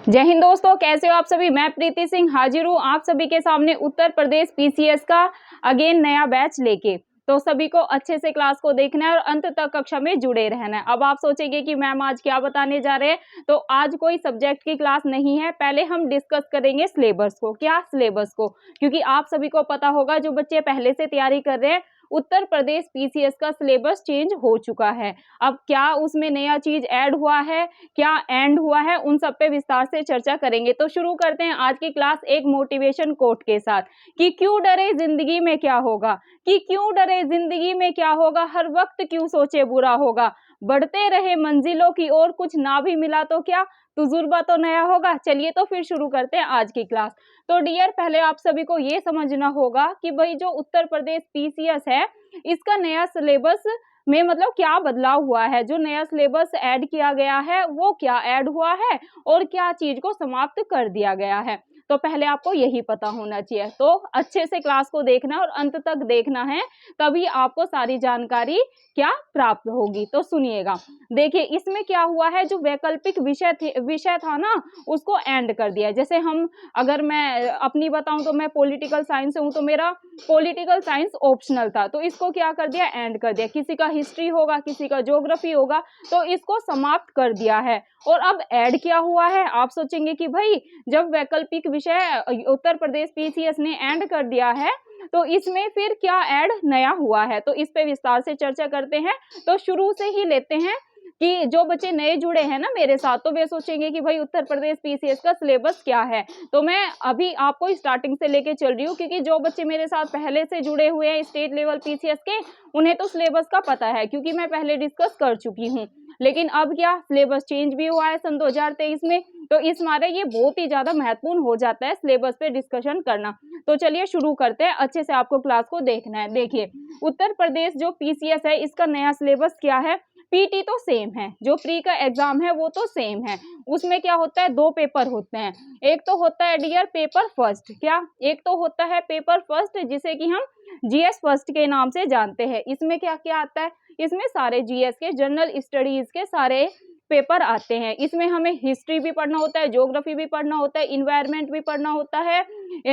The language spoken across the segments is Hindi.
जय हिंद दोस्तों, कैसे हो आप सभी। मैं प्रीति सिंह हाजिर हूँ आप सभी के सामने उत्तर प्रदेश पीसीएस का अगेन नया बैच लेके। तो सभी को अच्छे से क्लास को देखना है और अंत तक कक्षा में जुड़े रहना है। अब आप सोचेंगे कि मैम आज क्या बताने जा रहे हैं, तो आज कोई सब्जेक्ट की क्लास नहीं है। पहले हम डिस्कस करेंगे सिलेबस को। क्या सिलेबस को? क्योंकि आप सभी को पता होगा, जो बच्चे पहले से तैयारी कर रहे हैं, उत्तर प्रदेश पीसीएस का सिलेबस चेंज हो चुका है। अब क्या उसमें नया चीज ऐड हुआ है, क्या एंड हुआ है, उन सब पे विस्तार से चर्चा करेंगे। तो शुरू करते हैं आज की क्लास एक मोटिवेशन कोट के साथ कि क्यों डरे जिंदगी में क्या होगा, कि क्यों डरे जिंदगी में क्या होगा, हर वक्त क्यों सोचे बुरा होगा, बढ़ते रहे मंजिलों की ओर, कुछ ना भी मिला तो क्या, तजुर्बा तो नया होगा। चलिए तो फिर शुरू करते हैं आज की क्लास। तो डियर, पहले आप सभी को ये समझना होगा कि भाई जो उत्तर प्रदेश पीसीएस है, इसका नया सिलेबस में मतलब क्या बदलाव हुआ है, जो नया सिलेबस ऐड किया गया है वो क्या ऐड हुआ है और क्या चीज को समाप्त कर दिया गया है। तो पहले आपको यही पता होना चाहिए। तो अच्छे से क्लास को देखना और अंत तक देखना है, तभी आपको सारी जानकारी क्या प्राप्त होगी। तो सुनिएगा, देखिए इसमें क्या हुआ है, जो वैकल्पिक विषय था ना, उसको एंड कर दिया। जैसे हम, अगर मैं अपनी बताऊं तो मैं पॉलिटिकल साइंस से हूं, तो मेरा पॉलिटिकल साइंस ऑप्शनल था, तो इसको क्या कर दिया, एंड कर दिया। किसी का हिस्ट्री होगा, किसी का ज्योग्राफी होगा, तो इसको समाप्त कर दिया है। और अब ऐड क्या हुआ है, आप सोचेंगे कि भाई जब वैकल्पिक विषय उत्तर प्रदेश पीसीएस ने एंड कर दिया है, तो इसमें फिर क्या ऐड नया हुआ है, तो इस पे विस्तार से चर्चा करते हैं। तो शुरू से ही लेते हैं कि जो बच्चे नए जुड़े हैं ना मेरे साथ, तो वे सोचेंगे कि भाई उत्तर प्रदेश पीसीएस का सिलेबस क्या है। तो मैं अभी आपको स्टार्टिंग से लेके चल रही हूँ, क्योंकि जो बच्चे मेरे साथ पहले से जुड़े हुए हैं स्टेट लेवल पीसीएस के, उन्हें तो सिलेबस का पता है, क्योंकि मैं पहले डिस्कस कर चुकी हूँ। लेकिन अब क्या, सिलेबस चेंज भी हुआ है सन 2023 में, तो इस मारे ये बहुत ही ज्यादा महत्वपूर्ण हो जाता है सिलेबस पे डिस्कशन करना। तो चलिए शुरू करते हैं, अच्छे से आपको क्लास को देखना है। देखिए, उत्तर प्रदेश जो पीसीएस है, इसका नया सिलेबस क्या है। पीटी तो सेम है, जो प्री का एग्जाम है वो तो सेम है। उसमें क्या होता है, दो पेपर होते हैं। एक तो होता है डियर पेपर फर्स्ट, क्या, एक तो होता है पेपर फर्स्ट, जिसे कि हम जीएस फर्स्ट के नाम से जानते हैं। इसमें क्या क्या आता है, इसमें सारे जीएस के, जनरल स्टडीज के सारे पेपर आते हैं। इसमें हमें हिस्ट्री भी पढ़ना होता है, ज्योग्राफी भी पढ़ना होता है, इन्वायरमेंट भी पढ़ना होता है,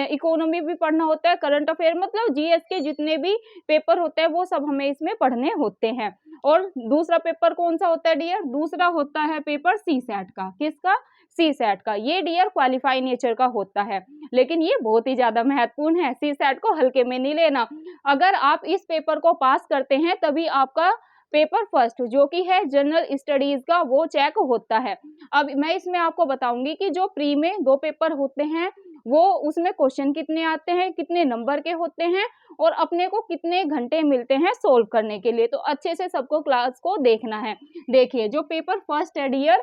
इकोनॉमी भी पढ़ना होता है, करंट अफेयर, मतलब जीएस के जितने भी पेपर होते हैं वो सब हमें इसमें पढ़ने होते हैं। और दूसरा पेपर कौन सा होता है डियर, दूसरा होता है पेपर सी सेट का। किसका, सी सेट का। ये डियर क्वालिफाई नेचर का होता है, लेकिन ये बहुत ही ज्यादा महत्वपूर्ण है। सी सेट को हल्के में नहीं लेना। अगर आप इस पेपर को पास करते हैं, तभी आपका पेपर फर्स्ट जो कि है जनरल स्टडीज का, वो चेक होता है। अब मैं इसमें आपको बताऊंगी कि जो प्री में दो पेपर होते हैं, वो उसमें क्वेश्चन कितने आते हैं, कितने नंबर के होते हैं, और अपने को कितने घंटे मिलते हैं सोल्व करने के लिए। तो अच्छे से सबको क्लास को देखना है। देखिए, जो पेपर फर्स्ट है डियर,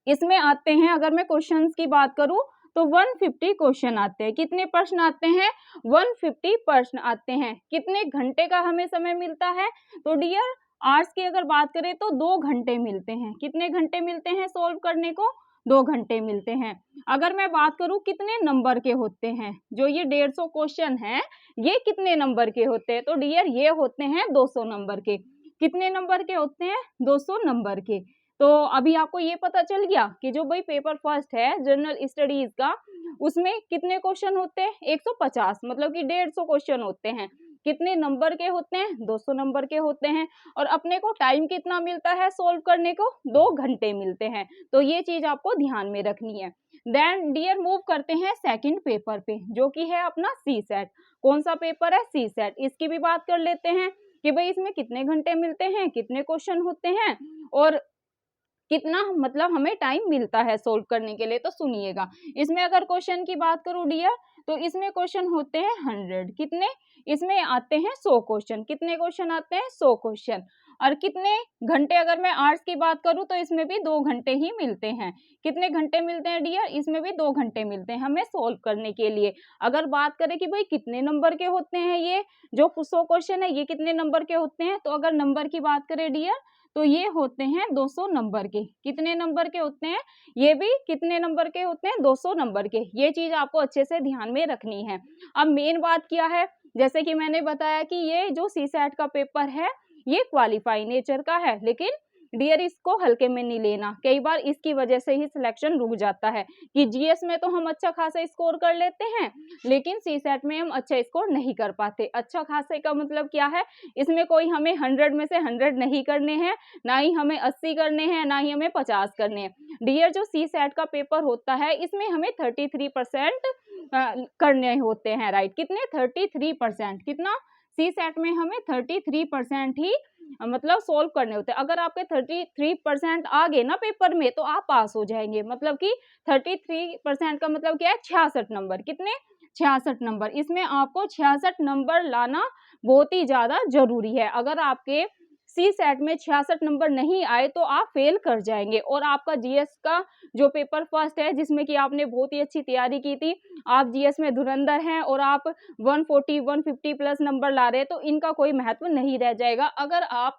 इसमें आते हैं, अगर मैं क्वेश्चंस की बात करूं, तो 150 क्वेश्चन आते हैं। कितने प्रश्न आते हैं, 150 प्रश्न आते हैं। कितने घंटे का हमें समय मिलता है, तो डियर आर्ट्स की अगर बात करें तो 2 घंटे मिलते हैं। कितने घंटे मिलते हैं सोल्व करने को, 2 घंटे मिलते हैं। अगर मैं बात करूं कितने नंबर के होते हैं, जो ये 150 क्वेश्चन है, ये कितने नंबर के होते हैं, तो डियर ये होते हैं 200 नंबर के। कितने नंबर के होते हैं, 200 नंबर के। तो अभी आपको ये पता चल गया कि जो भाई पेपर फर्स्ट है जनरल स्टडीज का, उसमें कितने क्वेश्चन होते हैं, 150, मतलब कि 150 क्वेश्चन होते हैं। कितने नंबर के होते हैं, 200 नंबर के होते हैं। और अपने को टाइम कितना मिलता है सोल्व करने को, 2 घंटे मिलते हैं। तो ये चीज आपको ध्यान में रखनी है। देन डियर मूव करते हैं सेकंड पेपर पे, जो कि है अपना सी सेट। कौन सा पेपर है, सी सेट। इसकी भी बात कर लेते हैं कि भाई इसमें कितने घंटे मिलते हैं, कितने क्वेश्चन होते हैं, और कितना मतलब हमें टाइम मिलता है सोल्व करने के लिए। तो सुनिएगा, इसमें अगर क्वेश्चन की बात करूं डियर, तो इसमें क्वेश्चन होते हैं 100। कितने, इसमें आते हैं 100 क्वेश्चन। कितने क्वेश्चन आते हैं, 100 क्वेश्चन। और कितने घंटे, अगर मैं आर्ट्स की बात करूं तो इसमें भी 2 घंटे ही मिलते हैं। कितने घंटे मिलते हैं डियर, इसमें भी 2 घंटे मिलते हैं हमें सोल्व करने के लिए। अगर बात करें कि भाई कितने नंबर के होते हैं, ये जो 100 क्वेश्चन है ये कितने नंबर के होते हैं, तो अगर नंबर की बात करें डियर, तो ये होते हैं 200 नंबर के। कितने नंबर के होते हैं, ये भी कितने नंबर के होते हैं, 200 नंबर के। ये चीज आपको अच्छे से ध्यान में रखनी है। अब मेन बात क्या है, जैसे कि मैंने बताया कि ये जो सी सेट का पेपर है, ये क्वालिफाई नेचर का है, लेकिन डियर इसको हल्के में नहीं लेना, कई बार इसकी वजह से ही सिलेक्शन रुक जाता है कि जीएस में तो हम अच्छा खासा स्कोर कर लेते हैं लेकिन सीसैट में हम अच्छा स्कोर नहीं कर पाते। अच्छा खासे का मतलब क्या है, इसमें कोई हमें 100 में से 100 नहीं करने हैं, ना ही हमें 80 करने हैं, ना ही हमें 50 करने हैं। डियर जो सीसैट का पेपर होता है इसमें हमें 33% करने होते हैं, राइट। कितने? 33%। कितना? सीसैट में हमें 33% ही मतलब सोल्व करने होते हैं। अगर आपके 33% आ गए ना पेपर में तो आप पास हो जाएंगे। मतलब कि 33% का मतलब क्या है? 66 नंबर। कितने? 66 नंबर। इसमें आपको 66 नंबर लाना बहुत ही ज्यादा जरूरी है। अगर आपके सीसैट में 66 नंबर नहीं आए तो आप फेल कर जाएंगे और आपका जीएस का जो पेपर फर्स्ट है जिसमें कि आपने बहुत ही अच्छी तैयारी की थी, आप जीएस में धुरंधर हैं और आप 140 150 प्लस नंबर ला रहे हैं तो इनका कोई महत्व नहीं रह जाएगा अगर आप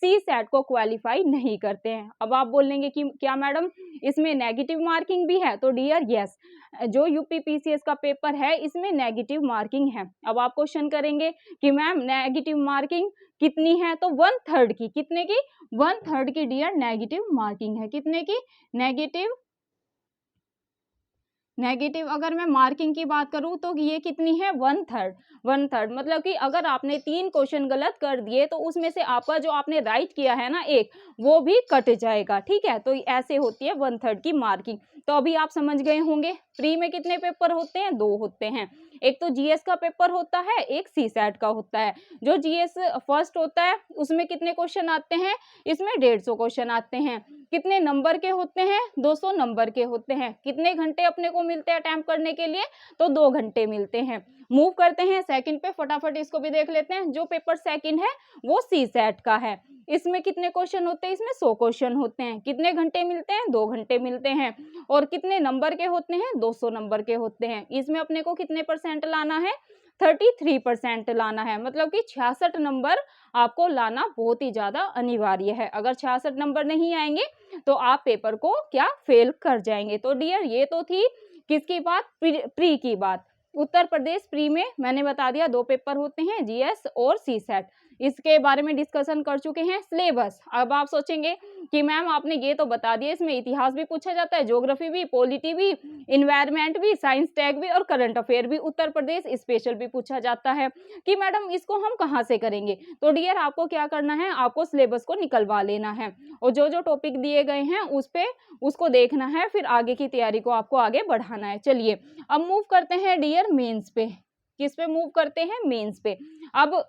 सीसैट को क्वालिफाई नहीं करते हैं। अब आप बोलेंगे कि क्या मैडम इसमें नेगेटिव मार्किंग भी है? तो डियर यस, जो यूपी पीसीएस का पेपर है इसमें नेगेटिव मार्किंग है। अब आप क्वेश्चन करेंगे कि मैम नेगेटिव मार्किंग कितनी है? तो 1/3 की। कितने की? 1/3 की डियर नेगेटिव मार्किंग है। कितने की? नेगेटिव अगर मैं मार्किंग की बात करूं तो ये कितनी है? 1/3। 1/3 मतलब कि अगर आपने 3 क्वेश्चन गलत कर दिए तो उसमें से आपका जो आपने राइट किया है ना एक, वो भी कट जाएगा, ठीक है। तो ऐसे होती है 1/3 की मार्किंग। तो अभी आप समझ गए होंगे प्री में कितने पेपर होते हैं? 2 होते हैं। एक तो जीएस का पेपर होता है, एक सीसैट का होता है। जो जीएस फर्स्ट होता है उसमें कितने क्वेश्चन आते हैं? इसमें 150 क्वेश्चन आते हैं। कितने नंबर के होते हैं? 200 नंबर के होते हैं। कितने घंटे अपने को मिलते हैं अटेम्प्ट करने के लिए? तो 2 घंटे मिलते हैं। मूव करते हैं सेकंड पे, फटाफट इसको भी देख लेते हैं। जो पेपर सेकंड है वो सीसैट का है। इसमें कितने क्वेश्चन होते हैं? इसमें 100 क्वेश्चन होते हैं। कितने घंटे मिलते हैं? 2 घंटे मिलते हैं। और कितने नंबर के होते हैं? 200 नंबर के होते हैं। इसमें अपने को कितने परसेंट लाना है? 33% लाना है। मतलब कि 66 नंबर आपको लाना बहुत ही ज्यादा अनिवार्य है। अगर 66 नंबर नहीं आएंगे तो आप पेपर को क्या फेल कर जाएंगे। तो डियर ये तो थी किसकी बात? प्री की बात। उत्तर प्रदेश प्री में मैंने बता दिया 2 पेपर होते हैं, जीएस और सीसैट। इसके बारे में डिस्कशन कर चुके हैं। सिलेबस, अब आप सोचेंगे कि मैम आपने ये तो बता दिया, इसमें इतिहास भी पूछा जाता है, ज्योग्राफी भी, पॉलिटी भी, इन्वायरमेंट भी, साइंस टैग भी और करंट अफेयर भी, उत्तर प्रदेश स्पेशल भी पूछा जाता है कि मैडम इसको हम कहाँ से करेंगे। तो डियर आपको क्या करना है? आपको सिलेबस को निकलवा लेना है और जो जो टॉपिक दिए गए हैं उस पे उसको देखना है, फिर आगे की तैयारी को आपको आगे बढ़ाना है। चलिए अब मूव करते हैं डियर मेंस पे। किस पे मूव करते हैं? मेंस पे। अब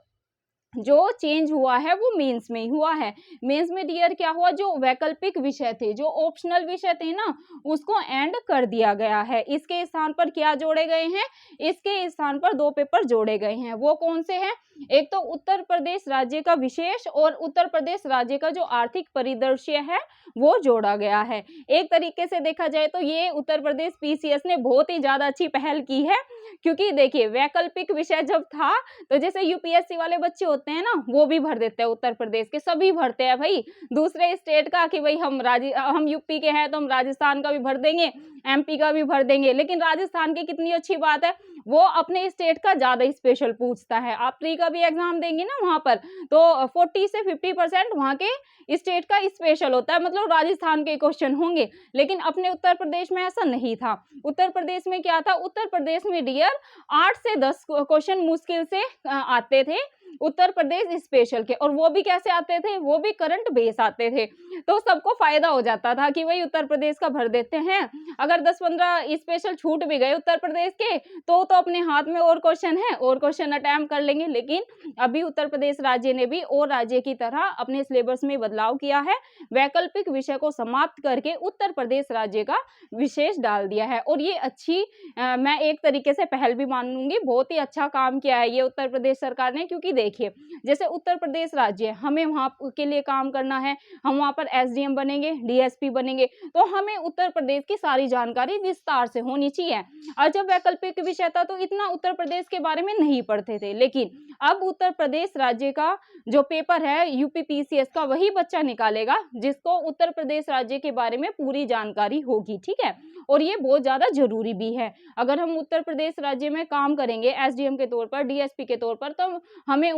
जो चेंज हुआ है वो मेंस में ही हुआ है। मेंस में डियर क्या हुआ? जो वैकल्पिक विषय थे, जो ऑप्शनल विषय थे ना, उसको एंड कर दिया गया है। इसके स्थान पर क्या जोड़े गए हैं? इसके स्थान पर 2 पेपर जोड़े गए हैं। वो कौन से हैं? एक तो उत्तर प्रदेश राज्य का विशेष और उत्तर प्रदेश राज्य का जो आर्थिक परिदृश्य है वो जोड़ा गया है। एक तरीके से देखा जाए तो ये उत्तर प्रदेश पीसीएस ने बहुत ही ज्यादा अच्छी पहल की है, क्योंकि देखिए वैकल्पिक विषय जब था तो जैसे यूपीएससी वाले बच्चे होते हैं ना, वो भी भर देते हैं, उत्तर प्रदेश के सभी भरते हैं भाई, दूसरे स्टेट का कि भाई हम यूपी के हैं तो हम राजस्थान का भी भर देंगे, एमपी का भी भर देंगे। लेकिन राजस्थान की कितनी अच्छी बात है, वो अपने स्टेट का ज्यादा स्पेशल पूछता है। आप प्री का भी एग्जाम देंगे ना वहां पर, तो 40 से 50% वहां के स्टेट का स्पेशल होता है, मतलब राजस्थान के क्वेश्चन होंगे। लेकिन अपने उत्तर प्रदेश में ऐसा नहीं था। उत्तर प्रदेश में क्या था? उत्तर प्रदेश में डियर 8 से 10 क्वेश्चन मुश्किल से आते थे उत्तर प्रदेश स्पेशल के, और वो भी कैसे आते थे? वो भी करंट बेस आते थे। तो सबको फायदा हो जाता था कि भाई उत्तर प्रदेश का भर देते हैं। अगर 10-15 स्पेशल छूट भी गए उत्तर प्रदेश के तो अपने हाथ में और क्वेश्चन है, और क्वेश्चन अटेम्प्ट कर लेंगे। लेकिन अभी उत्तर प्रदेश राज्य ने भी और राज्य की तरह अपने सिलेबस में बदलाव किया है, वैकल्पिक विषय को समाप्त करके उत्तर प्रदेश राज्य का विशेष डाल दिया है। और ये अच्छी मैं एक तरीके से पहल भी मानूंगी, बहुत ही अच्छा काम किया है ये उत्तर प्रदेश सरकार ने। क्योंकि देखिए जैसे उत्तर प्रदेश राज्य, हमें वहां के लिए काम करना है, हम वहां पर एसडीएम बनेंगे, डीएसपी बनेंगे, तो हमें उत्तर प्रदेश की सारी जानकारी विस्तार से होनी चाहिए। और जब वैकल्पिक विषय था तो इतना उत्तर प्रदेश के बारे में नहीं पढ़ते थे, लेकिन अब उत्तर प्रदेश राज्य का जो पेपर है यूपी पीसीएस का, वही बच्चा निकालेगा जिसको उत्तर प्रदेश राज्य के बारे में पूरी जानकारी होगी, ठीक है। और ये बहुत ज्यादा जरूरी भी है। अगर हम उत्तर प्रदेश राज्य में काम करेंगे एसडीएम के तौर पर, डीएसपी के तौर पर, तो हमें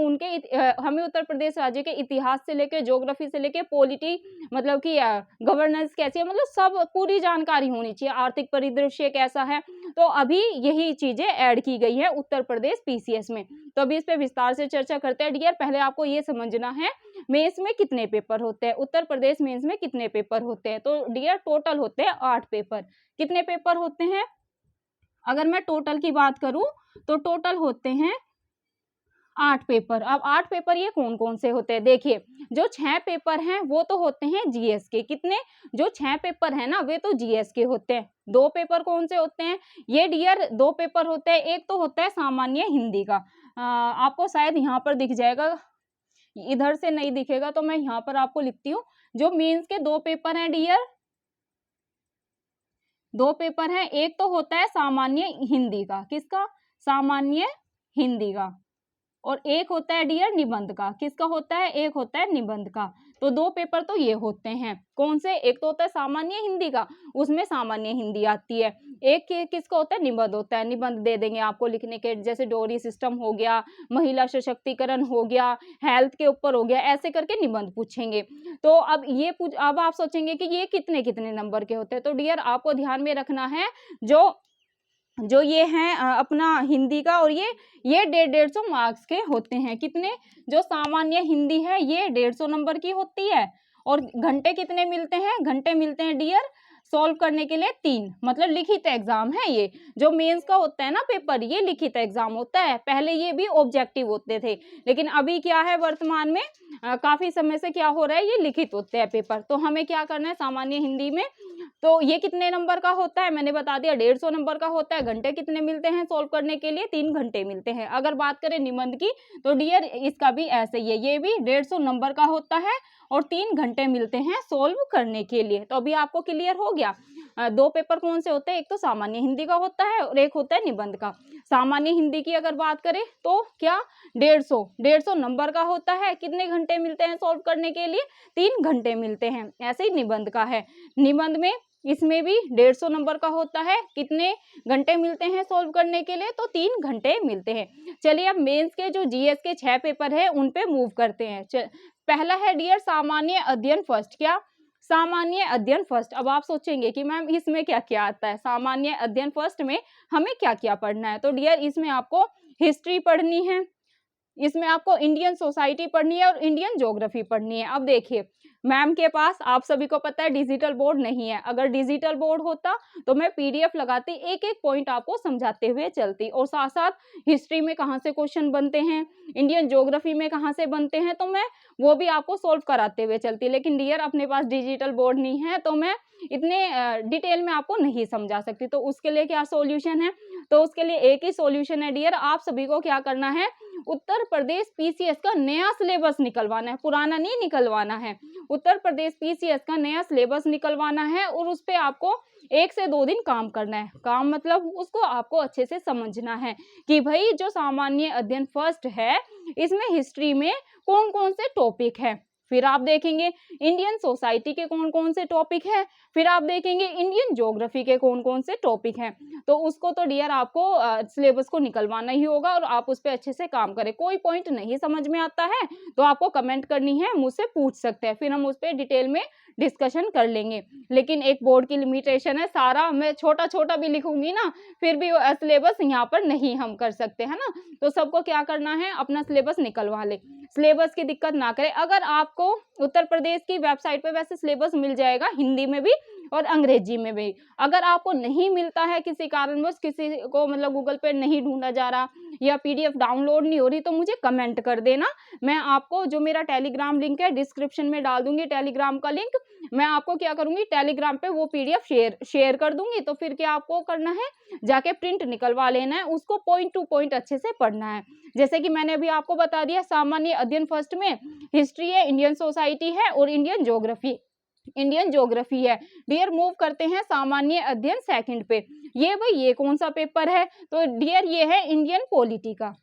हमें उत्तर प्रदेश राज्य के इतिहास से लेकर, ज्योग्राफी से लेकर, पॉलिटी मतलब कि गवर्नेंस कैसी है, मतलब सब पूरी जानकारी होनी चाहिए, आर्थिक परिदृश्य कैसा है। तो अभी यही चीजें ऐड की गई है उत्तर प्रदेश पीसीएस में। तो अभी इस पे विस्तार से चर्चा करते हैं डियर। पहले आपको ये समझना है मेंस में कितने पेपर होते हैं, उत्तर प्रदेश मेंस में कितने पेपर होते हैं। तो डियर टोटल होते हैं 8 पेपर। कितने पेपर होते हैं? अगर मैं टोटल की बात करूं तो टोटल होते हैं 8 पेपर। अब 8 पेपर ये कौन कौन से होते हैं? देखिए, जो 6 पेपर हैं वो तो होते हैं जीएस के। कितने? जो 6 पेपर है ना वे तो जीएस के होते हैं। 2 पेपर कौन से होते हैं? ये डियर 2 पेपर होते हैं। एक तो होता है सामान्य हिंदी का, आपको शायद यहाँ पर दिख जाएगा, इधर से नहीं दिखेगा तो मैं यहाँ पर आपको लिखती हूँ। जो मेंस के 2 पेपर हैं डियर, 2 पेपर हैं। एक तो होता है सामान्य हिंदी का, किसका? सामान्य हिंदी का। और एक होता है डियर निबंध का। किसका होता है? एक होता है निबंध का। तो 2 पेपर तो ये होते हैं। कौन से? एक तो होता है सामान्य हिंदी का, उसमें सामान्य हिंदी आती है। एक किसका होता है? निबंध होता है। निबंध दे देंगे आपको लिखने के, जैसे डोरी सिस्टम हो गया, महिला सशक्तिकरण हो गया, हेल्थ के ऊपर हो गया, ऐसे करके निबंध पूछेंगे। तो अब आप सोचेंगे कि ये कितने कितने नंबर के होते हैं। तो डियर आपको ध्यान में रखना है, जो ये हैं अपना हिंदी का, और ये 150 मार्क्स के होते हैं। कितने? जो सामान्य हिंदी है ये 150 नंबर की होती है। और घंटे कितने मिलते हैं? घंटे मिलते हैं डियर सॉल्व करने के लिए 3, मतलब लिखित एग्जाम है ये। जो मेंस का होता है ना पेपर, ये लिखित एग्जाम होता है। पहले ये भी ऑब्जेक्टिव होते थे, लेकिन अभी क्या है वर्तमान में काफी समय से क्या हो रहा है, ये लिखित होते हैं पेपर। तो हमें क्या करना है सामान्य हिंदी में, तो ये कितने नंबर का होता है मैंने बता दिया, 150 नंबर का होता है। घंटे कितने मिलते हैं सॉल्व करने के लिए? 3 घंटे मिलते हैं। अगर बात करें निबंध की तो डियर इसका भी ऐसे ही है, ये भी 150 नंबर का होता है और 3 घंटे मिलते हैं सोल्व करने के लिए। तो अभी आपको क्लियर हो गया। 2 पेपर कौन से होते हैं? एक तो सामान्य हिंदी का होता है और एक होता है निबंध का। सामान्य हिंदी की अगर बात करें तो क्या 150 नंबर का होता है। कितने घंटे मिलते हैं सॉल्व करने के लिए? 3 घंटे मिलते हैं। ऐसे ही निबंध का है। निबंध में इसमें भी 150 नंबर का होता है। कितने घंटे मिलते हैं सॉल्व करने के लिए? तो 3 घंटे मिलते हैं। चलिए अब मेंस के जो जीएस के 6 पेपर है उन पे मूव करते हैं। पहला है डियर सामान्य अध्ययन फर्स्ट। क्या? सामान्य अध्ययन फर्स्ट। अब आप सोचेंगे कि मैम इसमें क्या क्या आता है? सामान्य अध्ययन फर्स्ट में हमें क्या क्या पढ़ना है? तो डियर इसमें आपको हिस्ट्री पढ़नी है, इसमें आपको इंडियन सोसाइटी पढ़नी है और इंडियन ज्योग्राफी पढ़नी है। अब देखिए मैम के पास आप सभी को पता है डिजिटल बोर्ड नहीं है। अगर डिजिटल बोर्ड होता तो मैं पीडीएफ लगाती, एक एक पॉइंट आपको समझाते हुए चलती, और साथ साथ हिस्ट्री में कहाँ से क्वेश्चन बनते हैं, इंडियन ज्योग्राफी में कहाँ से बनते हैं, तो मैं वो भी आपको सोल्व कराते हुए चलती। लेकिन डियर अपने पास डिजिटल बोर्ड नहीं है तो मैं इतने डिटेल में आपको नहीं समझा सकती। तो उसके लिए क्या सॉल्यूशन है? तो उसके लिए एक ही सॉल्यूशन है डियर, आप सभी को क्या करना है, उत्तर प्रदेश पीसीएस का नया सिलेबस निकलवाना है, पुराना नहीं निकलवाना है। उत्तर प्रदेश पीसीएस का नया सिलेबस निकलवाना है और उस पे आपको 1 से 2 दिन काम करना है। काम मतलब उसको आपको अच्छे से समझना है कि भाई जो सामान्य अध्ययन फर्स्ट है इसमें हिस्ट्री में कौन कौन से टॉपिक है। फिर आप देखेंगे इंडियन सोसाइटी के कौन कौन से टॉपिक है, फिर आप देखेंगे इंडियन ज्योग्राफी के कौन कौन से टॉपिक हैं। तो उसको तो डियर आपको सिलेबस को निकलवाना ही होगा और आप उस पर अच्छे से काम करें। कोई पॉइंट नहीं समझ में आता है तो आपको कमेंट करनी है, मुझसे पूछ सकते हैं, फिर हम उस पर डिटेल में डिस्कशन कर लेंगे। लेकिन एक बोर्ड की लिमिटेशन है, सारा मैं छोटा छोटा भी लिखूंगी ना फिर भी सिलेबस यहाँ पर नहीं हम कर सकते है ना। तो सबको क्या करना है, अपना सिलेबस निकलवा ले, सिलेबस की दिक्कत ना करे। अगर आपको उत्तर प्रदेश की वेबसाइट पे वैसे सिलेबस मिल जाएगा हिंदी में भी और अंग्रेजी में भी। अगर आपको नहीं मिलता है किसी कारणवश, किसी को मतलब गूगल पे नहीं ढूंढा जा रहा या पीडीएफ डाउनलोड नहीं हो रही, तो मुझे कमेंट कर देना। मैं आपको जो मेरा टेलीग्राम लिंक है डिस्क्रिप्शन में डाल दूंगी, टेलीग्राम का लिंक। मैं आपको क्या करूंगी, टेलीग्राम पे वो पीडीएफ शेयर कर दूंगी। तो फिर क्या आपको करना है, जाके प्रिंट निकलवा लेना है, उसको पॉइंट टू पॉइंट अच्छे से पढ़ना है। जैसे कि मैंने अभी आपको बता दिया, सामान्य अध्ययन फर्स्ट में हिस्ट्री है, इंडियन सोसाइटी है और इंडियन ज्योग्राफी। इंडियन ज्योग्राफी है। डियर मूव करते हैं सामान्य अध्ययन सेकंड पे। ये भाई ये कौन सा पेपर है? तो डियर ये है इंडियन पॉलिटी का।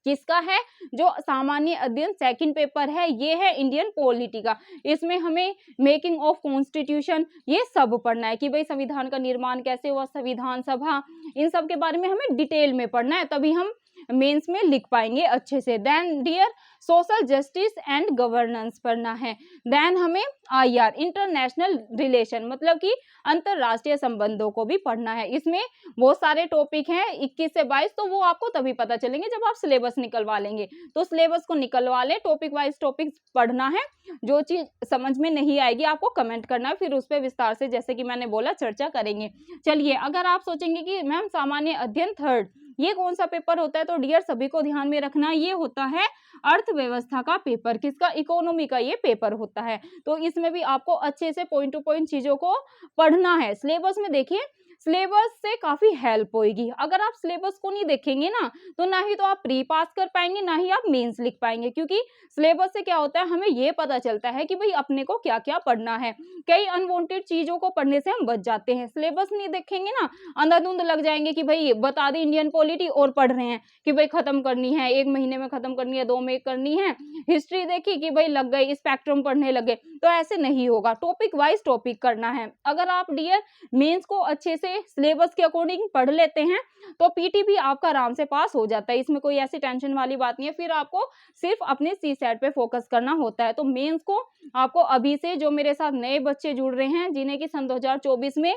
किसका है? जो सामान्य अध्ययन सेकंड पेपर है ये है इंडियन पॉलिटी का। इसमें हमें मेकिंग ऑफ कॉन्स्टिट्यूशन ये सब पढ़ना है कि भाई संविधान का निर्माण कैसे हुआ, संविधान सभा, इन सब के बारे में हमें डिटेल में पढ़ना है, तभी हम मेंस में लिख पाएंगे अच्छे से। Then dear social justice and governance पढ़ना है। देन हमें आईआर इंटरनेशनल रिलेशन मतलब कि अंतरराष्ट्रीय संबंधों को भी पढ़ना है। इसमें बहुत सारे टॉपिक हैं 21 से 22, तो वो आपको तभी पता चलेंगे जब आप सिलेबस निकलवा लेंगे। तो सिलेबस को निकलवा ले, टॉपिक वाइज टॉपिक पढ़ना है। जो चीज समझ में नहीं आएगी आपको कमेंट करना है, फिर उस पर विस्तार से जैसे कि मैंने बोला चर्चा करेंगे। चलिए, अगर आप सोचेंगे कि मैम सामान्य अध्ययन थर्ड ये कौन सा पेपर होता है, तो डियर सभी को ध्यान में रखना, ये होता है अर्थव्यवस्था का पेपर। किसका? इकोनॉमी का ये पेपर होता है। तो इसमें भी आपको अच्छे से पॉइंट टू पॉइंट चीजों को पढ़ना है। सिलेबस में देखिए, सिलेबस से काफी हेल्प होगी। अगर आप सिलेबस को नहीं देखेंगे ना, तो ना ही तो आप प्री पास कर पाएंगे, ना ही आप मेंस लिख पाएंगे। क्योंकि सिलेबस से क्या होता है, हमें ये पता चलता है कि भाई अपने को क्या क्या पढ़ना है। कई अनवांटेड चीजों को पढ़ने से हम बच जाते हैं। सिलेबस नहीं देखेंगे ना, अंधाधुंध लग जाएंगे कि भाई बता दी इंडियन पॉलिटी और पढ़ रहे हैं कि भाई खत्म करनी है, 1 महीने में खत्म करनी है, 2 में करनी है। हिस्ट्री देखी कि भाई लग गए, स्पेक्ट्रम पढ़ने लगे, तो ऐसे नहीं होगा। टॉपिक वाइज टॉपिक करना है। अगर आप डियर मेंस को अच्छे से सिलेबस के अकॉर्डिंग पढ़ लेते हैं तो पीटी भी आपका आराम से पास हो जाता है। इसमें कोई ऐसी टेंशन वाली बात नहीं है। फिर आपको सिर्फ अपने सी सेट पे फोकस करना होता है। तो मेंस को आपको अभी से, जो मेरे साथ नए बच्चे जुड़ रहे हैं जिन्हें कि सन 2024 में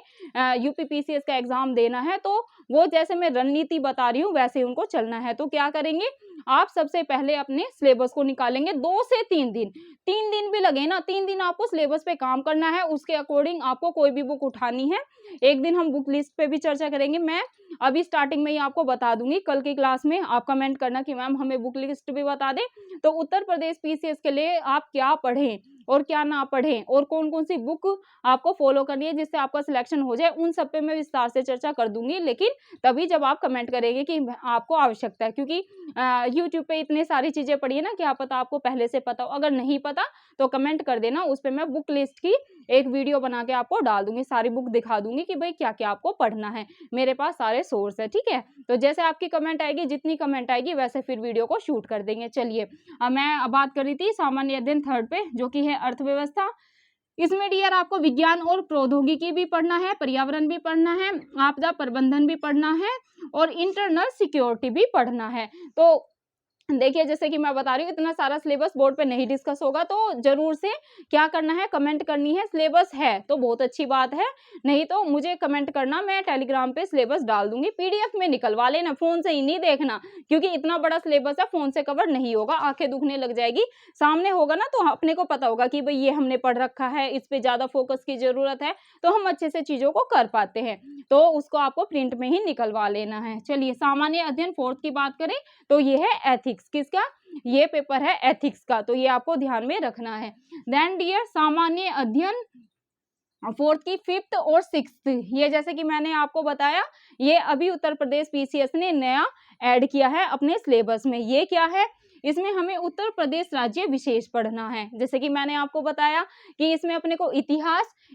यूपीपीसीएस का एग्जाम देना है, तो वो जैसे मैं रणनीति बता रही हूँ वैसे उनको चलना है। तो क्या करेंगे, आप सबसे पहले अपने सिलेबस को निकालेंगे 2 से 3 दिन, 3 दिन भी लगे ना, 3 दिन आपको सिलेबस पे काम करना है। उसके अकॉर्डिंग आपको कोई भी बुक उठानी है। एक दिन हम बुक लिस्ट पे भी चर्चा करेंगे। मैं अभी स्टार्टिंग में ही आपको बता दूंगी, कल की क्लास में आप कमेंट करना कि मैम हमें बुक लिस्ट भी बता दें। तो उत्तर प्रदेश पीसीएस के लिए आप क्या पढ़ें और क्या ना पढ़ें और कौन कौन सी बुक आपको फॉलो करनी है जिससे आपका सिलेक्शन हो जाए, उन सब पे मैं विस्तार से चर्चा कर दूंगी। लेकिन तभी जब आप कमेंट करेंगे कि आपको आवश्यकता है, क्योंकि यूट्यूब पे इतनी सारी चीजें पढ़ी है ना, क्या पता आपको पहले से पता हो। अगर नहीं पता तो कमेंट कर देना, उस पर मैं बुक लिस्ट की एक वीडियो बना के आपको डाल दूंगी, सारी बुक दिखा दूंगी कि भाई क्या क्या आपको पढ़ना है। मेरे पास सारे सोर्स है, ठीक है। तो जैसे आपकी कमेंट आएगी, जितनी कमेंट आएगी वैसे फिर वीडियो को शूट कर देंगे। चलिए, मैं बात कर रही थी सामान्य अध्ययन थर्ड पे, जो कि है अर्थव्यवस्था। इसमें डियर आपको विज्ञान और प्रौद्योगिकी भी पढ़ना है, पर्यावरण भी पढ़ना है, आपदा प्रबंधन भी पढ़ना है और इंटरनल सिक्योरिटी भी पढ़ना है। तो देखिए, जैसे कि मैं बता रही हूँ इतना सारा सिलेबस बोर्ड पे नहीं डिस्कस होगा, तो जरूर से क्या करना है, कमेंट करनी है। सिलेबस है तो बहुत अच्छी बात है, नहीं तो मुझे कमेंट करना, मैं टेलीग्राम पे सिलेबस डाल दूंगी। पीडीएफ में निकलवा लेना, फोन से ही नहीं देखना, क्योंकि इतना बड़ा सिलेबस है, फोन से कवर नहीं होगा, आंखें दुखने लग जाएगी। सामने होगा ना तो अपने को पता होगा कि भाई ये हमने पढ़ रखा है, इस पे ज्यादा फोकस की जरूरत है, तो हम अच्छे से चीजों को कर पाते हैं। तो उसको आपको प्रिंट में ही निकलवा लेना है। चलिए, सामान्य अध्ययन फोर्थ की बात करें तो ये है एथिक्स। किसका? ये पेपर है एथिक्स का, तो ये आपको ध्यान में रखना है। देन डियर सामान्य अध्ययन फोर्थ की फिफ्थ और सिक्स्थ, ये जैसे कि मैंने आपको बताया, ये अभी उत्तर प्रदेश पीसीएस ने नया ऐड किया है अपने सिलेबस में। ये क्या है, इसमें हमें उत्तर प्रदेश राज्य विशेष पढ़ना है। जैसे कि मैंने आपको बताया कि इसमें अपने को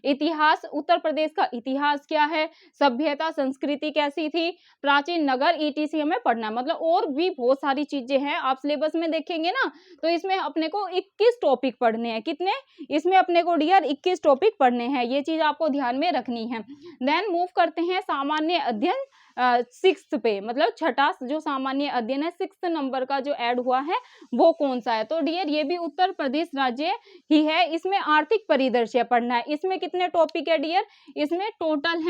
इतिहास उत्तर प्रदेश का इतिहास क्या है, सभ्यता संस्कृति कैसी थी, प्राचीन नगर ईटीसी हमें पढ़ना है। मतलब और भी बहुत सारी चीजें हैं, आप सिलेबस में देखेंगे ना तो इसमें अपने को 21 टॉपिक पढ़ने हैं। कितने? इसमें अपने को डियर 21 टॉपिक पढ़ने हैं, ये चीज आपको ध्यान में रखनी है। देन मूव करते हैं सामान्य अध्ययन सिक्स्थ पे, मतलब छठा जो सामान्य अध्ययन है, 6 नंबर का जो ऐड हुआ है वो कौन सा है। तो डियर ये भी उत्तर प्रदेश राज्य ही है। इसमें आर्थिक परिदृश्य पढ़ना है। इसमें कितने टॉपिक है डियर? इसमें टोटल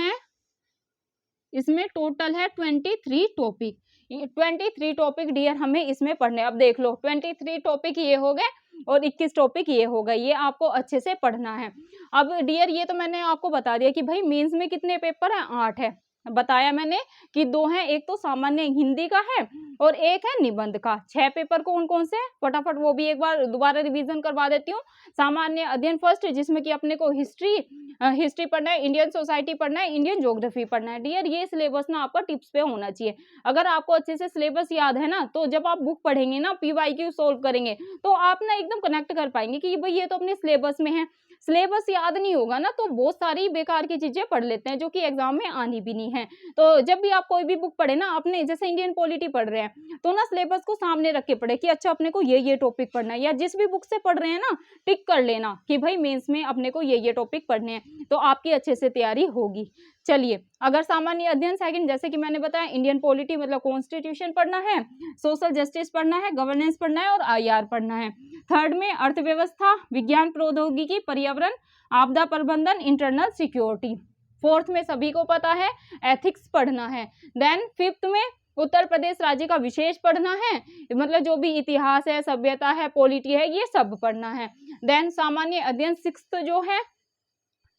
है 23 टॉपिक। 23 टॉपिक डियर हमें इसमें पढ़ने। अब देख लो, 23 टॉपिक ये हो गए और 21 टॉपिक ये हो गए, ये आपको अच्छे से पढ़ना है। अब डियर ये तो मैंने आपको बता दिया कि भाई मेंस में कितने पेपर हैं, 8 है। बताया मैंने कि 2 हैं, एक तो सामान्य हिंदी का है और एक है निबंध का। 6 पेपर कौन कौन से, फटाफट वो भी एक बार दोबारा रिवीजन करवा देती हूँ। सामान्य अध्ययन फर्स्ट, जिसमें कि अपने को हिस्ट्री पढ़ना है, इंडियन सोसाइटी पढ़ना है, इंडियन ज्योग्राफी पढ़ना है। डियर ये सिलेबस ना आपका टिप्स पे होना चाहिए। अगर आपको अच्छे से सिलेबस याद है ना, तो जब आप बुक पढ़ेंगे ना, पीवाईक्यू सोल्व करेंगे, तो आप ना एकदम कनेक्ट कर पाएंगे कि भाई ये तो अपने सिलेबस में है। सिलेबस याद नहीं होगा ना तो बहुत सारी बेकार की चीजें पढ़ लेते हैं जो कि एग्जाम में आनी भी नहीं है। तो जब भी आप कोई भी बुक पढ़े ना, अपने जैसे इंडियन पॉलिटी पढ़ रहे हैं तो ना सिलेबस को सामने रख के पढ़े कि अच्छा अपने को ये टॉपिक पढ़ना है, या जिस भी बुक से पढ़ रहे हैं ना टिक कर लेना कि भाई मेंस में अपने को ये टॉपिक पढ़ने हैं, तो आपकी अच्छे से तैयारी होगी। चलिए, अगर सामान्य अध्ययन सेकंड, जैसे कि मैंने बताया इंडियन पॉलिटी मतलब कॉन्स्टिट्यूशन पढ़ना है, सोशल जस्टिस पढ़ना है, गवर्नेंस पढ़ना है और आईआर पढ़ना है। थर्ड में अर्थव्यवस्था, विज्ञान प्रौद्योगिकी, पर्यावरण, आपदा प्रबंधन, इंटरनल सिक्योरिटी। फोर्थ में सभी को पता है एथिक्स पढ़ना है। देन फिफ्थ में उत्तर प्रदेश राज्य का विशेष पढ़ना है, मतलब जो भी इतिहास है, सभ्यता है, पॉलिटी है, ये सब पढ़ना है। देन सामान्य अध्ययन सिक्स्थ जो है,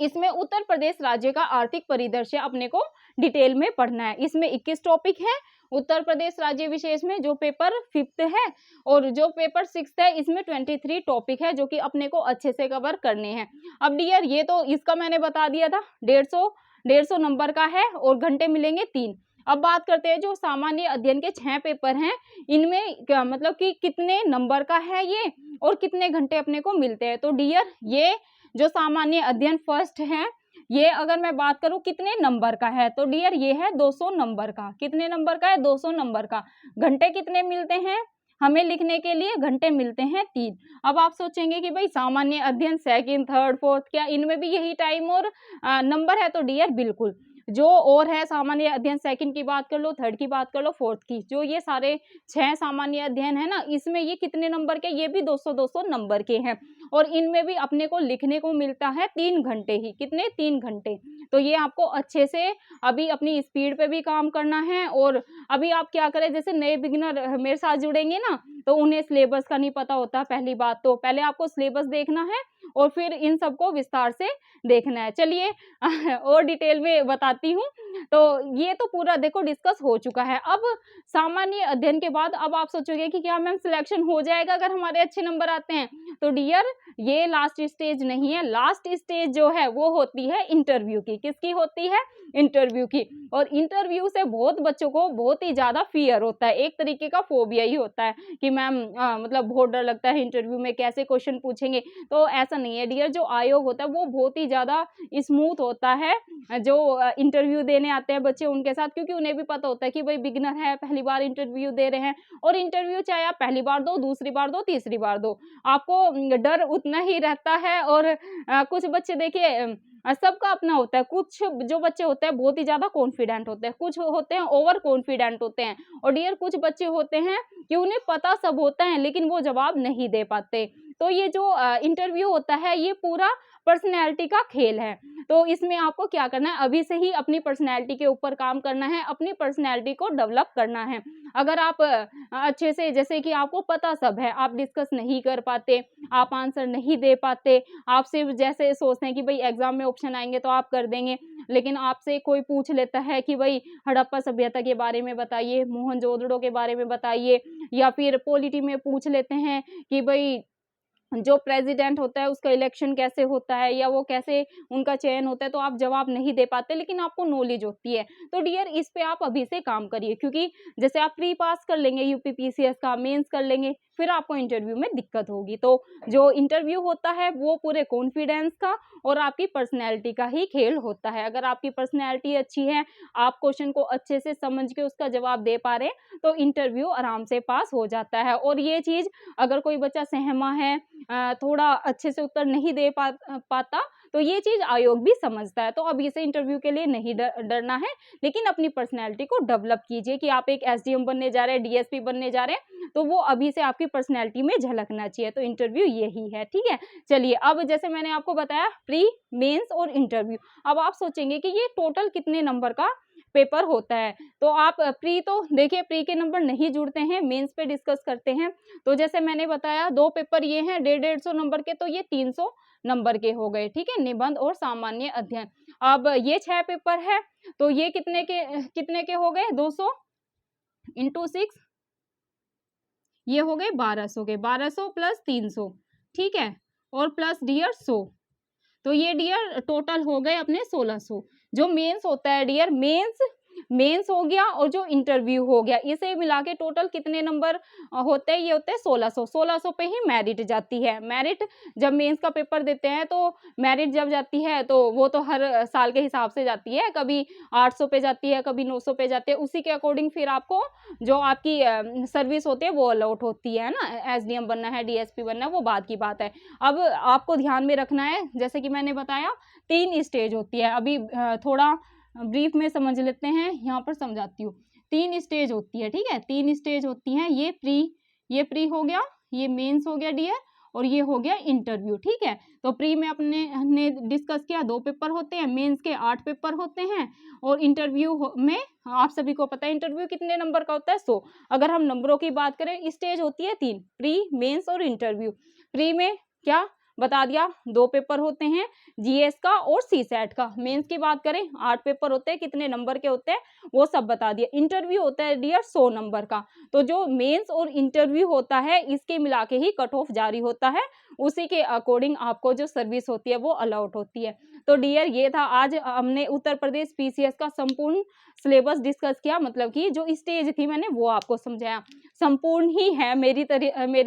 इसमें उत्तर प्रदेश राज्य का आर्थिक परिदृश्य अपने को डिटेल में पढ़ना है। इसमें 21 टॉपिक है उत्तर प्रदेश राज्य विशेष में, जो पेपर फिफ्थ है, और जो पेपर सिक्स्थ है इसमें 23 टॉपिक है जो कि अपने को अच्छे से कवर करने हैं। अब डियर ये तो इसका मैंने बता दिया था, 150 नंबर का है और घंटे मिलेंगे 3। अब बात करते हैं जो सामान्य अध्ययन के 6 पेपर हैं, इनमें क्या मतलब कि कितने नंबर का है ये और कितने घंटे अपने को मिलते हैं। तो डियर ये जो सामान्य अध्ययन फर्स्ट है, ये अगर मैं बात करूं कितने नंबर का है, तो डियर ये है 200 नंबर का। कितने नंबर का है? 200 नंबर का। घंटे कितने मिलते हैं हमें लिखने के लिए? घंटे मिलते हैं 3। अब आप सोचेंगे कि भाई सामान्य अध्ययन सेकंड, थर्ड, फोर्थ, क्या इनमें भी यही टाइम और नंबर है? तो डियर बिल्कुल, जो और है सामान्य अध्ययन सेकंड की बात कर लो, थर्ड की बात कर लो, फोर्थ की, जो ये सारे 6 सामान्य अध्ययन है ना, इसमें ये कितने नंबर के? ये भी 200 नंबर के हैं और इनमें भी अपने को लिखने को मिलता है 3 घंटे ही। कितने? 3 घंटे। तो ये आपको अच्छे से अभी अपनी स्पीड पे भी काम करना है। और अभी आप क्या करें, जैसे नए बिगिनर मेरे साथ जुड़ेंगे ना तो उन्हें सिलेबस का नहीं पता होता। पहली बात तो पहले आपको सिलेबस देखना है और फिर इन सबको विस्तार से देखना है। चलिए और डिटेल में बताती हूँ। तो ये तो पूरा देखो डिस्कस हो चुका है। अब सामान्य अध्ययन के बाद अब आप सोचोगे कि क्या मैम सिलेक्शन हो जाएगा अगर हमारे अच्छे नंबर आते हैं? तो डियर ये लास्ट स्टेज नहीं है। लास्ट स्टेज जो है वो होती है इंटरव्यू की। किसकी होती है? इंटरव्यू की। और इंटरव्यू से बहुत बच्चों को बहुत ही ज्यादा फियर होता है, एक तरीके का फोबिया ही होता है कि मैम मतलब बहुत डर लगता है इंटरव्यू में, कैसे क्वेश्चन पूछेंगे। तो ऐसा नहीं है डियर, जो आयोग होता है वो बहुत ही ज्यादा स्मूथ होता है जो इंटरव्यू देने आते हैं बच्चे उनके साथ, क्योंकि उन्हें भी पता होता है कि भाई बिगिनर है, पहली बार इंटरव्यू दे रहे हैं। और इंटरव्यू चाहे आप पहली बार दो, दूसरी बार दो, तीसरी बार दो, आपको डर उतना ही रहता है। और कुछ बच्चे देखिए सबका अपना होता है। कुछ जो बच्चे होते हैं बहुत ही ज्यादा कॉन्फिडेंट होते हैं, कुछ होते हैं ओवर कॉन्फिडेंट होते हैं, और डियर कुछ बच्चे होते हैं कि उन्हें पता सब होता है लेकिन वो जवाब नहीं दे पाते। तो ये जो इंटरव्यू होता है ये पूरा पर्सनैलिटी का खेल है। तो इसमें आपको क्या करना है, अभी से ही अपनी पर्सनैलिटी के ऊपर काम करना है, अपनी पर्सनैलिटी को डेवलप करना है। अगर आप अच्छे से, जैसे कि आपको पता सब है, आप डिस्कस नहीं कर पाते, आप आंसर नहीं दे पाते, आप सिर्फ जैसे सोचते हैं कि भाई एग्जाम में ऑप्शन आएंगे तो आप कर देंगे, लेकिन आपसे कोई पूछ लेता है कि भाई हड़प्पा सभ्यता के बारे में बताइए, मोहनजोदड़ो के बारे में बताइए, या फिर पॉलिटी में पूछ लेते हैं कि भाई जो प्रेसिडेंट होता है उसका इलेक्शन कैसे होता है या वो कैसे उनका चयन होता है, तो आप जवाब नहीं दे पाते लेकिन आपको नॉलेज होती है। तो डियर इस पे आप अभी से काम करिए, क्योंकि जैसे आप प्री पास कर लेंगे यूपीपीसीएस का, मेंस कर लेंगे, फिर आपको इंटरव्यू में दिक्कत होगी। तो जो इंटरव्यू होता है वो पूरे कॉन्फिडेंस का और आपकी पर्सनैलिटी का ही खेल होता है। अगर आपकी पर्सनैलिटी अच्छी है, आप क्वेश्चन को अच्छे से समझ के उसका जवाब दे पा रहे हैं, तो इंटरव्यू आराम से पास हो जाता है। और ये चीज अगर कोई बच्चा सहमा है, थोड़ा अच्छे से उत्तर नहीं दे पाता, तो ये चीज आयोग भी समझता है। तो अभी से इंटरव्यू के लिए नहीं डरना है, लेकिन अपनी पर्सनैलिटी को डेवलप कीजिए कि आप एक एसडीएम बनने जा रहे हैं, डीएसपी बनने जा रहे हैं, तो वो अभी से आपकी पर्सनैलिटी में झलकना चाहिए। तो इंटरव्यू यही है, ठीक है। चलिए, अब जैसे मैंने आपको बताया प्री, मेंस और इंटरव्यू। अब आप सोचेंगे कि ये टोटल कितने नंबर का पेपर होता है। तो आप प्री, तो देखिए प्री के नंबर नहीं जुड़ते हैं, मेंस पे डिस्कस करते हैं। तो जैसे मैंने बताया 2 पेपर ये हैं 150 नंबर के, तो ये 300 नंबर के हो गए, ठीक है, निबंध और सामान्य अध्ययन। अब ये 6 पेपर है, तो ये कितने के हो गए? 200 इंटू 6, ये हो गए 1200 के, 1200 प्लस 300, ठीक है, और प्लस डियर 100, तो ये डियर टोटल हो गए अपने 1600। जो मेंस होता है डियर, मेंस हो गया और जो इंटरव्यू हो गया, इसे मिला के टोटल कितने नंबर होते हैं? ये होते हैं 1600। 1600 पे ही मेरिट जाती है। मेरिट जब मेंस का पेपर देते हैं तो मेरिट जब जाती है तो वो तो हर साल के हिसाब से जाती है, कभी 800 पे जाती है, कभी 900 पे जाती है। उसी के अकॉर्डिंग फिर आपको जो आपकी सर्विस होती है वो अलॉट होती है ना, एसडीएम बनना है, डीएसपी बनना है, वो बात की बात है। अब आपको ध्यान में रखना है, जैसे कि मैंने बताया 3 स्टेज होती है। अभी थोड़ा ब्रीफ में समझ लेते हैं, यहाँ पर समझाती हूँ। 3 स्टेज होती है, ठीक है? 3 स्टेज होती हैं। ये प्री हो गया, ये मेंस हो गया डियर, और ये हो गया इंटरव्यू, ठीक है? तो प्री में अपने हमने डिस्कस किया 2 पेपर होते हैं, मेंस के 8 पेपर होते हैं, और इंटरव्यू में आप सभी को पता है इंटरव्यू कितने नंबर का होता है, 100। अगर हम नंबरों की बात करें, स्टेज होती है 3, प्री, मेंस और इंटरव्यू। प्री में क्या बता दिया, 2 पेपर होते हैं, जीएस का और सीसैट का। मेंस की बात करें 8 पेपर होते हैं, कितने नंबर के होते हैं वो सब बता दिया। इंटरव्यू होता है डियर 100 नंबर का। तो जो मेंस और इंटरव्यू होता है, इसके मिला के ही कट ऑफ जारी होता है, उसी के अकॉर्डिंग आपको जो सर्विस होती है वो अलॉट होती है। तो डियर ये था, आज हमने उत्तर प्रदेश पीसीएस का संपूर्ण सिलेबस डिस्कस किया, मतलब कि जो स्टेज थी मैंने वो आपको समझाया। संपूर्ण ही है मेरी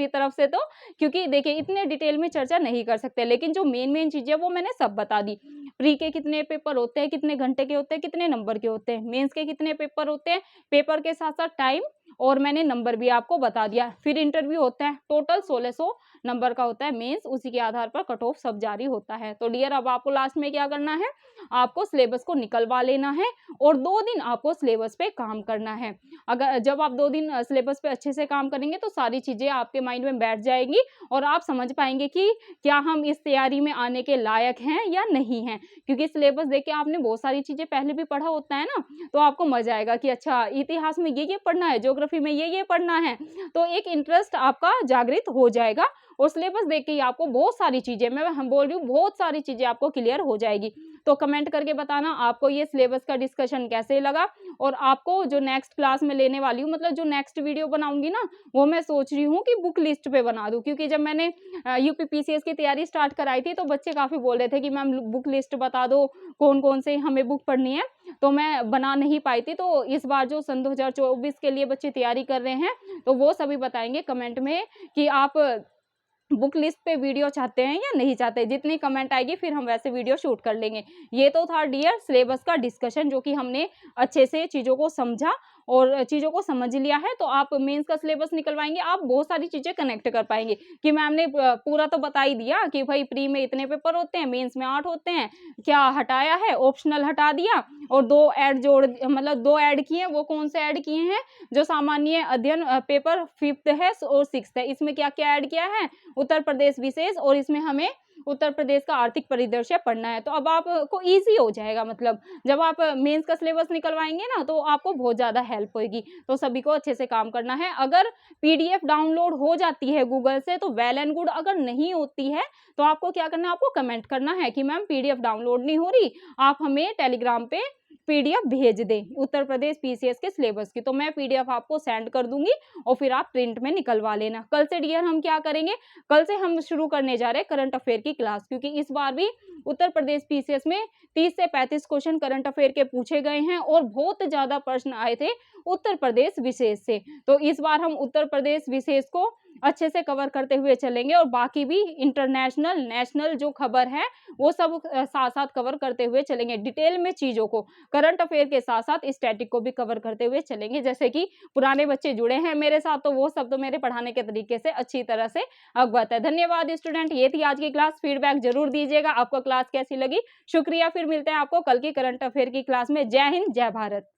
तरफ से तो, क्योंकि देखिए इतने डिटेल में चर्चा नहीं कर सकते, लेकिन जो मेन चीजें वो मैंने सब बता दी। प्री के कितने पेपर होते हैं, कितने घंटे के होते हैं, कितने नंबर के होते हैं, मेंस के कितने पेपर होते हैं, पेपर के साथ साथ टाइम और मैंने नंबर भी आपको बता दिया। फिर इंटरव्यू होता है, टोटल 1600 नंबर का होता है मेंस, उसी के आधार पर कट ऑफ सब जारी होता है। तो डियर अब आपको लास्ट में क्या करना है, आपको सिलेबस को निकलवा लेना है और 2 दिन आपको सिलेबस पे काम करना है। अगर जब आप 2 दिन सिलेबस पे अच्छे से काम करेंगे तो सारी चीजें आपके माइंड में बैठ जाएगी और आप समझ पाएंगे कि क्या हम इस तैयारी में आने के लायक हैं या नहीं हैं। क्योंकि सिलेबस देख के आपने बहुत सारी चीजें पहले भी पढ़ा होता है ना, तो आपको मजा आएगा कि अच्छा इतिहास में ये पढ़ना है, ज्योग्राफी में ये पढ़ना है, तो एक इंटरेस्ट आपका जागृत हो जाएगा और सिलेबस देख के ही आपको बहुत सारी चीजें, मैं हम बोल रही हूँ बहुत सारी चीजें आपको क्लियर हो जाएगी। तो कमेंट करके बताना आपको ये सिलेबस का डिस्कशन कैसे लगा, और आपको जो नेक्स्ट क्लास में लेने वाली हूँ, मतलब जो नेक्स्ट वीडियो बनाऊंगी ना, वो मैं सोच रही हूँ कि बुक लिस्ट पे बना दूं। क्योंकि जब मैंने यूपीपीसीएस की तैयारी स्टार्ट कराई थी तो बच्चे काफी बोल रहे थे कि मैम बुक लिस्ट बता दो, कौन कौन से हमें बुक पढ़नी है, तो मैं बना नहीं पाई थी। तो इस बार जो सन 2024 के लिए बच्चे तैयारी कर रहे हैं तो वो सभी बताएंगे कमेंट में कि आप बुक लिस्ट पे वीडियो चाहते हैं या नहीं चाहते। जितनी कमेंट आएगी फिर हम वैसे वीडियो शूट कर लेंगे। ये तो था डियर सिलेबस का डिस्कशन, जो कि हमने अच्छे से चीज़ों को समझा और चीज़ों को समझ लिया है। तो आप मेंस का सिलेबस निकलवाएंगे, आप बहुत सारी चीज़ें कनेक्ट कर पाएंगे कि मैम ने पूरा तो बता ही दिया कि भाई प्री में इतने पेपर होते हैं, मेंस में 8 होते हैं, क्या हटाया है, ऑप्शनल हटा दिया, और 2 ऐड जोड़, मतलब 2 ऐड किए, वो कौन से ऐड किए हैं, जो सामान्य अध्ययन पेपर 5th है और 6th है, इसमें क्या क्या ऐड किया है, उत्तर प्रदेश विशेष, और इसमें हमें उत्तर प्रदेश का आर्थिक परिदृश्य पढ़ना है। तो अब आपको इजी हो जाएगा, मतलब जब आप मेंस का सिलेबस निकलवाएंगे ना तो आपको बहुत ज़्यादा हेल्प होगी। तो सभी को अच्छे से काम करना है। अगर पीडीएफ डाउनलोड हो जाती है गूगल से तो वेल एंड गुड, अगर नहीं होती है तो आपको क्या करना है, आपको कमेंट करना है कि मैम पीडीएफ डाउनलोड नहीं हो रही, आप हमें टेलीग्राम पे पीडीएफ भेज दें उत्तर प्रदेश पीसीएस के सिलेबस की, तो मैं पीडीएफ आपको सेंड कर दूंगी और फिर आप प्रिंट में निकलवा लेना। कल से डियर हम क्या करेंगे, कल से हम शुरू करने जा रहे हैं करंट अफेयर की क्लास, क्योंकि इस बार भी उत्तर प्रदेश पीसीएस में 30 से 35 क्वेश्चन करंट अफेयर के पूछे गए हैं और बहुत ज्यादा प्रश्न आए थे उत्तर प्रदेश विशेष से। तो इस बार हम उत्तर प्रदेश विशेष को अच्छे से कवर करते हुए चलेंगे और बाकी भी इंटरनेशनल नेशनल जो खबर है वो सब साथ साथ कवर करते हुए चलेंगे। डिटेल में चीजों को, करंट अफेयर के साथ साथ स्टैटिक को भी कवर करते हुए चलेंगे। जैसे कि पुराने बच्चे जुड़े हैं मेरे साथ तो वो सब तो मेरे पढ़ाने के तरीके से अच्छी तरह से अवगत है। धन्यवाद स्टूडेंट, ये थी आज की क्लास। फीडबैक जरूर दीजिएगा आपको क्लास कैसी लगी। शुक्रिया, फिर मिलते हैं आपको कल की करंट अफेयर की क्लास में। जय हिंद, जय भारत।